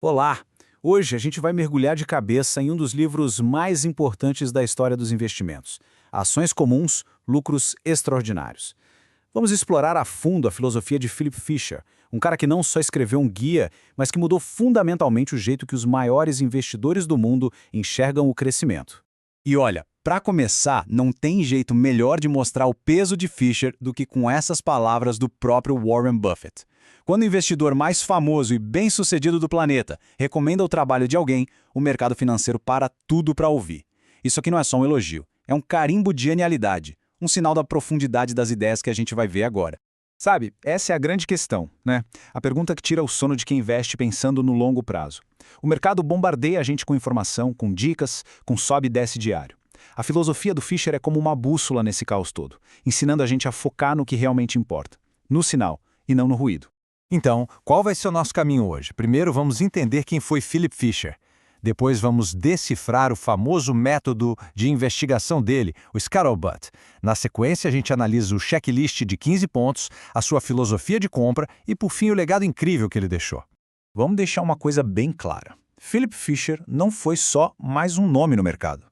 Olá! Hoje a gente vai mergulhar de cabeça em um dos livros mais importantes da história dos investimentos: Ações Comuns, Lucros Extraordinários. Vamos explorar a fundo a filosofia de Philip Fisher, um cara que não só escreveu um guia, mas que mudou fundamentalmente o jeito que os maiores investidores do mundo enxergam o crescimento. E olha, para começar, não tem jeito melhor de mostrar o peso de Fisher do que com essas palavras do próprio Warren Buffett. Quando o investidor mais famoso e bem-sucedido do planeta recomenda o trabalho de alguém, o mercado financeiro para tudo para ouvir. Isso aqui não é só um elogio, é um carimbo de genialidade, um sinal da profundidade das ideias que a gente vai ver agora. Sabe, essa é a grande questão, né? A pergunta que tira o sono de quem investe pensando no longo prazo. O mercado bombardeia a gente com informação, com dicas, com sobe e desce diário. A filosofia do Fisher é como uma bússola nesse caos todo, ensinando a gente a focar no que realmente importa, no sinal e não no ruído. Então, qual vai ser o nosso caminho hoje? Primeiro, vamos entender quem foi Philip Fisher. Depois, vamos decifrar o famoso método de investigação dele, o Scuttlebutt. Na sequência, a gente analisa o checklist de 15 pontos, a sua filosofia de compra e, por fim, o legado incrível que ele deixou. Vamos deixar uma coisa bem clara. Philip Fisher não foi só mais um nome no mercado.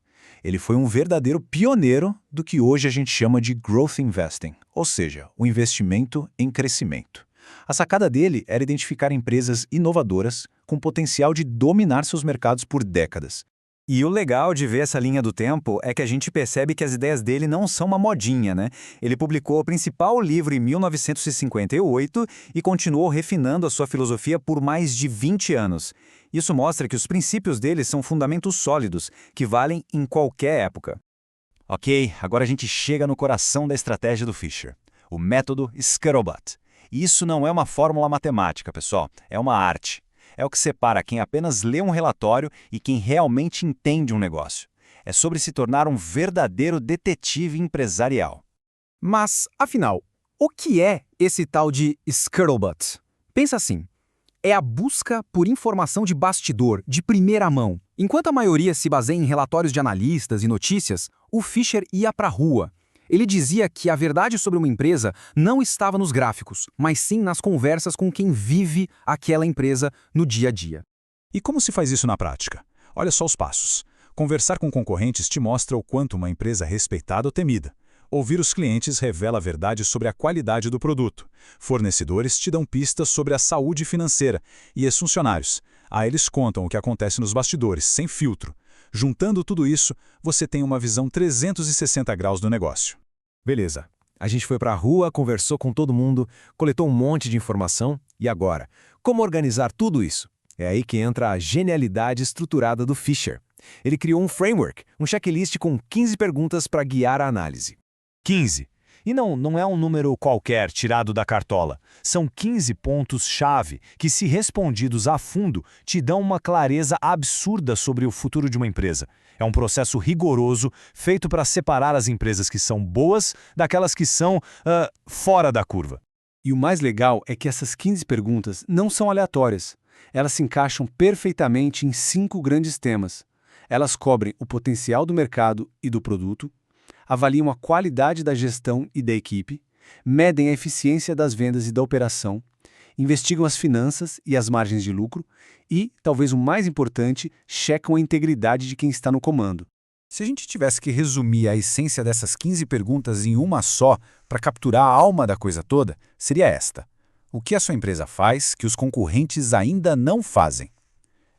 Ele foi um verdadeiro pioneiro do que hoje a gente chama de Growth Investing, ou seja, o investimento em crescimento. A sacada dele era identificar empresas inovadoras com potencial de dominar seus mercados por décadas. E o legal de ver essa linha do tempo é que a gente percebe que as ideias dele não são uma modinha, né? Ele publicou o principal livro em 1958 e continuou refinando a sua filosofia por mais de 20 anos. Isso mostra que os princípios dele são fundamentos sólidos, que valem em qualquer época. Ok, agora a gente chega no coração da estratégia do Fisher, o método Scuttlebutt. E isso não é uma fórmula matemática, pessoal, é uma arte. É o que separa quem apenas lê um relatório e quem realmente entende um negócio. É sobre se tornar um verdadeiro detetive empresarial. Mas, afinal, o que é esse tal de Scuttlebutt? Pensa assim, é a busca por informação de bastidor, de primeira mão. Enquanto a maioria se baseia em relatórios de analistas e notícias, o Fisher ia para a rua. Ele dizia que a verdade sobre uma empresa não estava nos gráficos, mas sim nas conversas com quem vive aquela empresa no dia a dia. E como se faz isso na prática? Olha só os passos. Conversar com concorrentes te mostra o quanto uma empresa é respeitada ou temida. Ouvir os clientes revela a verdade sobre a qualidade do produto. Fornecedores te dão pistas sobre a saúde financeira. E os funcionários? Eles contam o que acontece nos bastidores, sem filtro. Juntando tudo isso, você tem uma visão 360 graus do negócio. Beleza. A gente foi para a rua, conversou com todo mundo, coletou um monte de informação. E agora? Como organizar tudo isso? É aí que entra a genialidade estruturada do Fisher. Ele criou um framework, um checklist com 15 perguntas para guiar a análise. 15. E não é um número qualquer tirado da cartola. São 15 pontos-chave que, se respondidos a fundo, te dão uma clareza absurda sobre o futuro de uma empresa. É um processo rigoroso, feito para separar as empresas que são boas daquelas que são fora da curva. E o mais legal é que essas 15 perguntas não são aleatórias. Elas se encaixam perfeitamente em 5 grandes temas. Elas cobrem o potencial do mercado e do produto, avaliam a qualidade da gestão e da equipe, medem a eficiência das vendas e da operação, investigam as finanças e as margens de lucro e, talvez o mais importante, checam a integridade de quem está no comando. Se a gente tivesse que resumir a essência dessas 15 perguntas em uma só, para capturar a alma da coisa toda, seria esta: o que a sua empresa faz que os concorrentes ainda não fazem?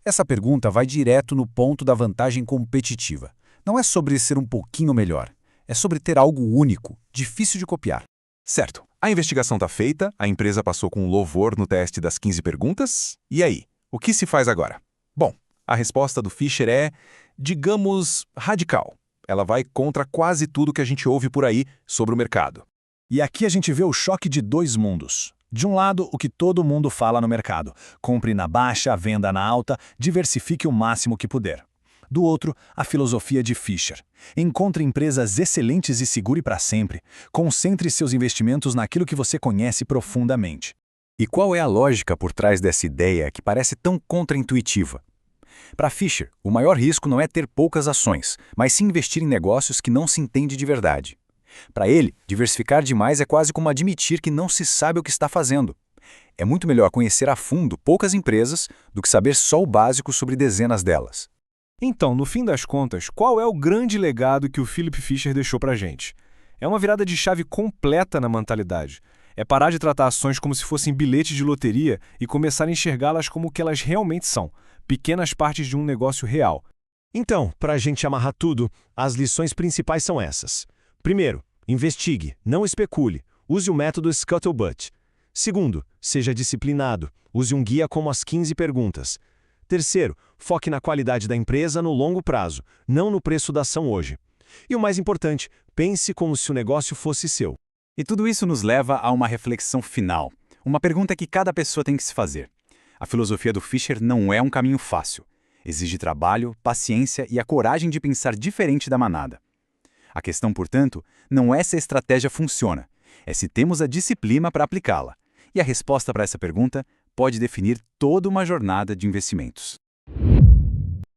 Essa pergunta vai direto no ponto da vantagem competitiva. Não é sobre ser um pouquinho melhor. É sobre ter algo único, difícil de copiar. Certo. A investigação está feita, a empresa passou com louvor no teste das 15 perguntas. E aí? O que se faz agora? Bom, a resposta do Fisher é, digamos, radical. Ela vai contra quase tudo que a gente ouve por aí sobre o mercado. E aqui a gente vê o choque de dois mundos. De um lado, o que todo mundo fala no mercado. Compre na baixa, venda na alta, diversifique o máximo que puder. Do outro, a filosofia de Fisher. Encontre empresas excelentes e segure para sempre. Concentre seus investimentos naquilo que você conhece profundamente. E qual é a lógica por trás dessa ideia que parece tão contraintuitiva? Para Fisher, o maior risco não é ter poucas ações, mas sim investir em negócios que não se entende de verdade. Para ele, diversificar demais é quase como admitir que não se sabe o que está fazendo. É muito melhor conhecer a fundo poucas empresas do que saber só o básico sobre dezenas delas. Então, no fim das contas, qual é o grande legado que o Philip Fisher deixou pra gente? É uma virada de chave completa na mentalidade. É parar de tratar ações como se fossem bilhetes de loteria e começar a enxergá-las como o que elas realmente são, pequenas partes de um negócio real. Então, para a gente amarrar tudo, as lições principais são essas. Primeiro, investigue, não especule. Use o método Scuttlebutt. Segundo, seja disciplinado. Use um guia como as 15 perguntas. Terceiro, foque na qualidade da empresa no longo prazo, não no preço da ação hoje. E o mais importante, pense como se o negócio fosse seu. E tudo isso nos leva a uma reflexão final, uma pergunta que cada pessoa tem que se fazer. A filosofia do Fisher não é um caminho fácil. Exige trabalho, paciência e a coragem de pensar diferente da manada. A questão, portanto, não é se a estratégia funciona, é se temos a disciplina para aplicá-la. E a resposta para essa pergunta pode definir toda uma jornada de investimentos.